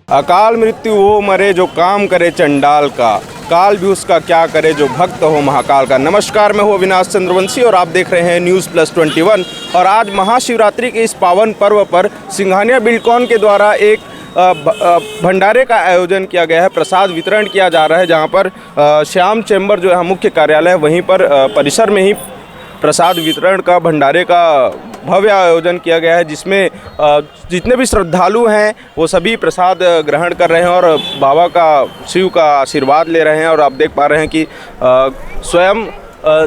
अकाल मृत्यु वो मरे जो काम करे चंडाल का, काल भी उसका क्या करे जो भक्त हो महाकाल का। नमस्कार, मैं हूँ अविनाश चंद्रवंशी और आप देख रहे हैं न्यूज़+21। और आज महाशिवरात्रि के इस पावन पर्व पर सिंघानिया बिल्डकॉन के द्वारा एक भंडारे का आयोजन किया गया है। प्रसाद वितरण किया जा रहा है, जहाँ पर श्याम चैम्बर जो है मुख्य कार्यालय है, वहीं पर परिसर में ही प्रसाद वितरण का भंडारे का भव्य आयोजन किया गया है, जिसमें जितने भी श्रद्धालु हैं वो सभी प्रसाद ग्रहण कर रहे हैं और बाबा का, शिव का आशीर्वाद ले रहे हैं। और आप देख पा रहे हैं कि स्वयं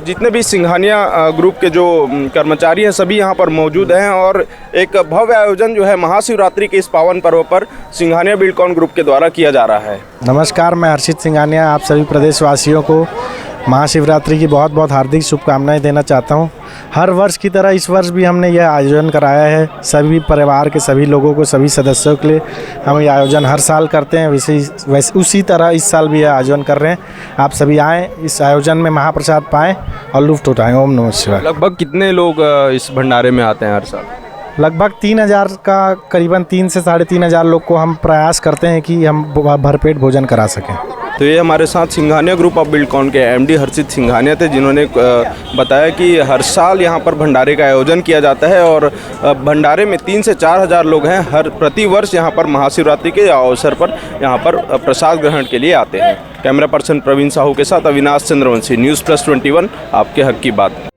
जितने भी सिंघानिया ग्रुप के जो कर्मचारी हैं सभी यहाँ पर मौजूद हैं और एक भव्य आयोजन जो है महाशिवरात्रि के इस पावन पर्व पर सिंघानिया बिल्डकॉन ग्रुप के द्वारा किया जा रहा है। नमस्कार, मैं हर्षित सिंघानिया आप सभी प्रदेशवासियों को महाशिवरात्रि की बहुत बहुत हार्दिक शुभकामनाएं देना चाहता हूं। हर वर्ष की तरह इस वर्ष भी हमने यह आयोजन कराया है। सभी परिवार के सभी लोगों को, सभी सदस्यों के लिए हम ये आयोजन हर साल करते हैं। वैसे उसी तरह इस साल भी यह आयोजन कर रहे हैं। आप सभी आएँ, इस आयोजन में महाप्रसाद पाएँ और लुत्फ़ उठाएँ। ओम नमः शिवाय। लगभग कितने लोग इस भंडारे में आते हैं हर साल? लगभग 3000 का, करीबन 3 से 3500 लोग को हम प्रयास करते हैं कि हम भरपेट भोजन करा सकें। तो ये हमारे साथ सिंघानिया ग्रुप ऑफ बिल्डकॉन के एमडी हर्षित सिंघानिया थे, जिन्होंने बताया कि हर साल यहाँ पर भंडारे का आयोजन किया जाता है और भंडारे में 3 से 4000 लोग हैं हर प्रतिवर्ष यहाँ पर महाशिवरात्रि के अवसर पर यहाँ पर प्रसाद ग्रहण के लिए आते हैं। कैमरा पर्सन प्रवीण साहू के साथ अविनाश चंद्रवंशी, न्यूज़+21, आपके हक की बात।